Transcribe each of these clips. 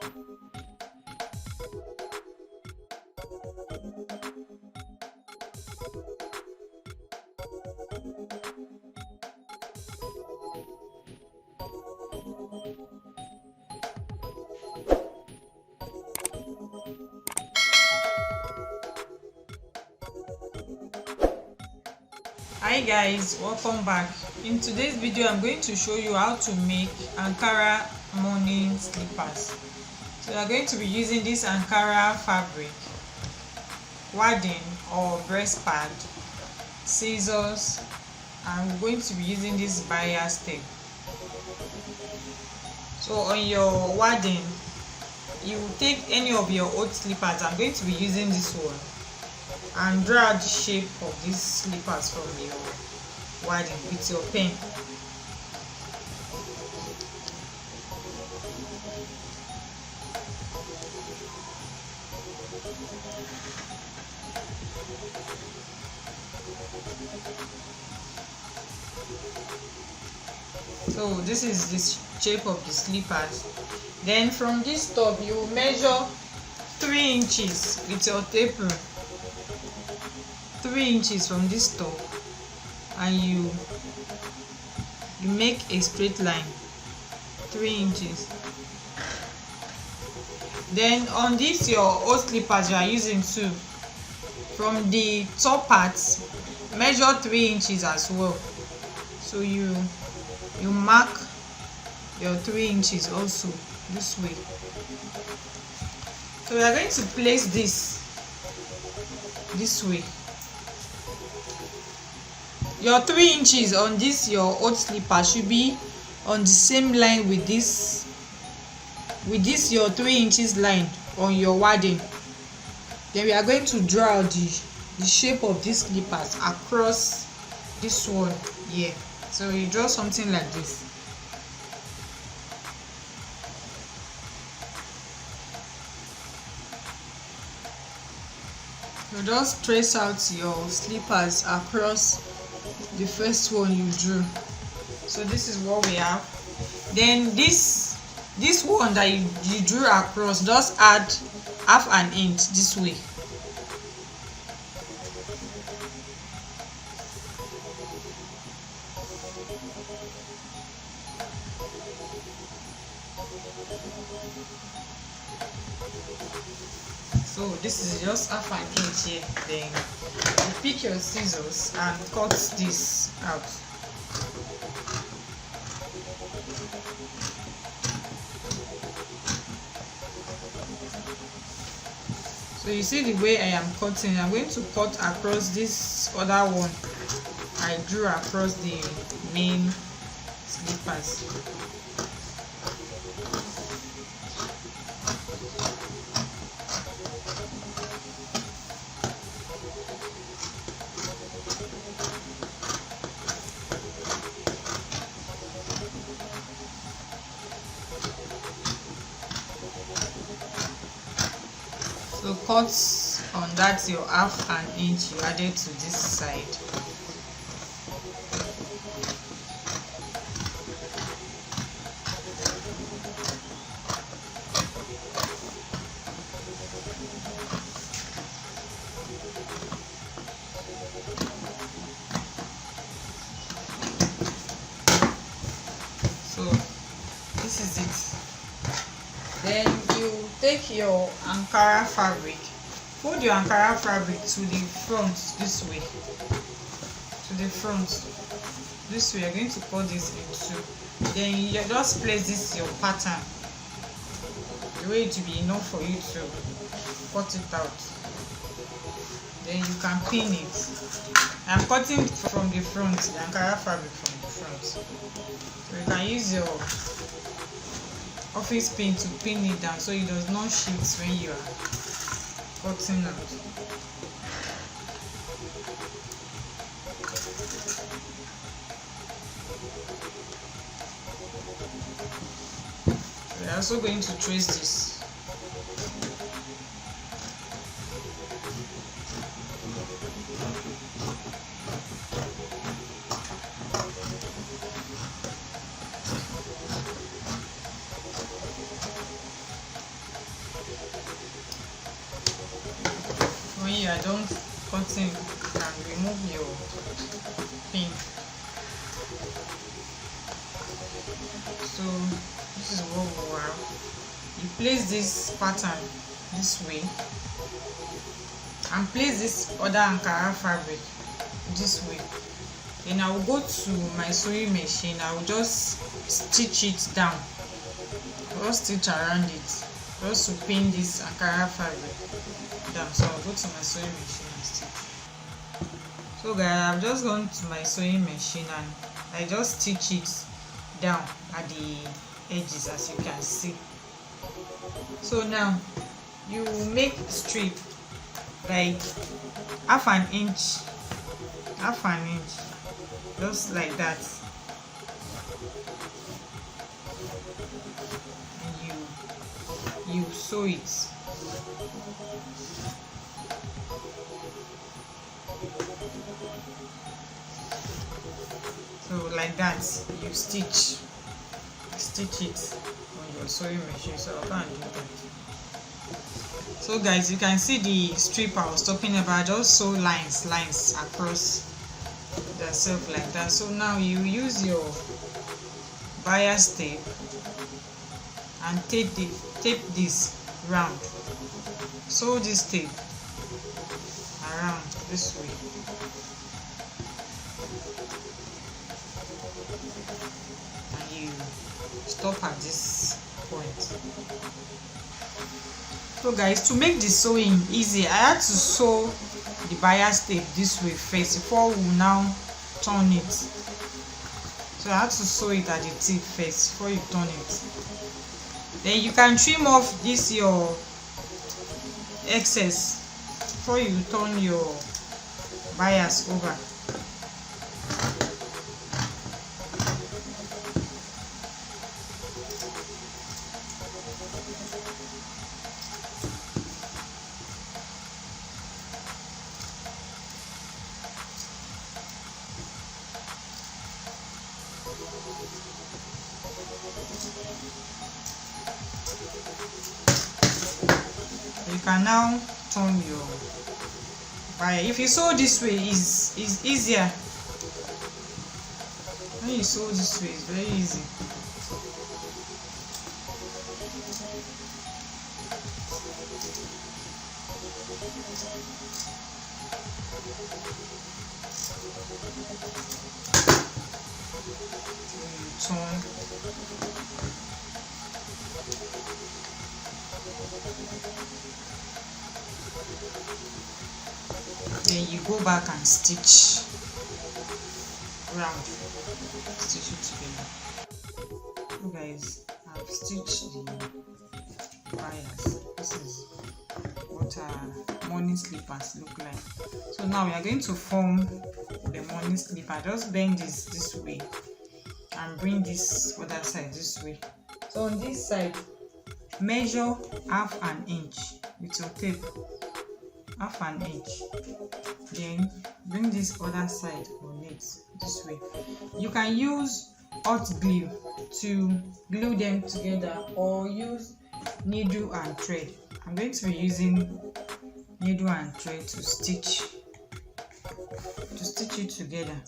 Hi guys, welcome back. In today's video I'm going to show you how to make Ankara morning slippers. So we are going to be using this Ankara fabric, wadding or breast pad, scissors, and we're going to be using this bias tape. So on your wadding, you take any of your old slippers. I'm going to be using this one, and draw the shape of these slippers from your wadding with your pen. So this is the shape of the slippers. Then from this top you measure 3 inches with your tape rule. 3 inches from this top, and you make a straight line 3 inches. Then on this your old slippers you are using too, from the top parts measure 3 inches as well. So you mark your 3 inches also this way. So we are going to place this way. Your 3 inches on this your old slipper should be on the same line with this your 3 inches line on your wadding. Then we are going to draw the shape of these slippers across this one here. So you draw something like this. You just trace out your slippers across the first one you drew. So this is what we have. Then this one that you drew across, just add half an inch this way. So this is just half an inch here. Then you pick your scissors and cut this out. So you see the way I am cutting, I'm going to cut across this other one I drew across the main slippers. So cut on that your half an inch you added to this side. So this is it. Then you take your Ankara fabric, fold your Ankara fabric to the front this way. To the front this way. You're going to cut this in two. Then you just place this your pattern the way it will be enough for you to cut it out. Then you can pin it. I'm cutting from the front, the Ankara fabric from the front. So you can use your office pin to pin it down so it does not shift when you are cutting out. We are also going to trace this. you are done cutting, you can remove your pin. So this is what we have. You place this pattern this way and place this other Ankara fabric this way. Then I will go to my sewing machine. I will just stitch it down, just stitch around it, just to pin this Ankara fabric down. So I'll go to my sewing machine and stitch. So guys, I've just gone to my sewing machine and I just stitch it down at the edges, as you can see. So now you make strip like half an inch, just like that, and you sew it. So like that, you stitch it on your sewing machine. So I can't do that. So guys, you can see the strip I was talking about. Just sew lines across the self like that. So now you use your bias tape and tape this round. Sew this tape around this way. And you stop at this point. So guys, to make the sewing easy, I had to sew the bias tape this way first before we now turn it. So I had to sew it at the tip first before you turn it. Then you can trim off this your excess before you turn your bias over. You can now turn your bias. If you sew this way, is easier. When you sew this way, it's very easy. So you turn. Then you go back and stitch round, stitch it together. So guys, I've stitched the bias. This is what our morning slippers look like. So now we are going to form the morning slipper. Just bend this way and bring this other side this way. So on this side, measure half an inch with your tape, half an inch. Then bring this other side on it this way. You can use hot glue to glue them together or use needle and thread. I'm going to be using needle and thread to stitch it together.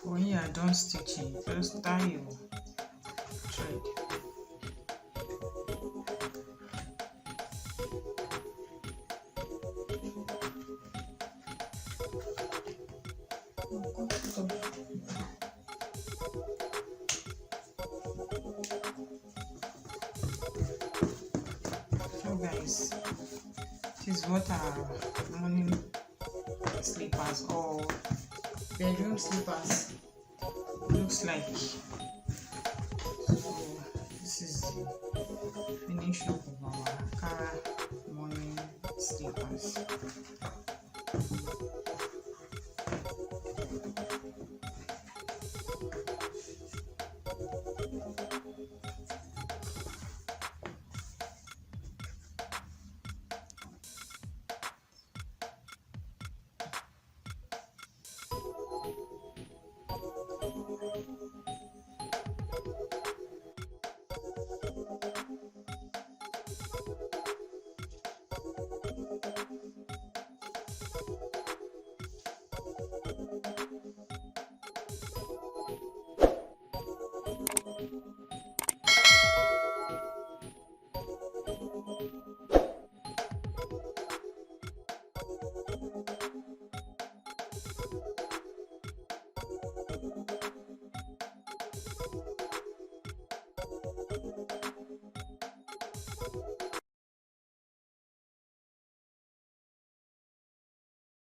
When you are done stitching, just tie your thread. this is what our morning slippers or bedroom slippers looks like. So this is the finish look of our Ankara morning slippers.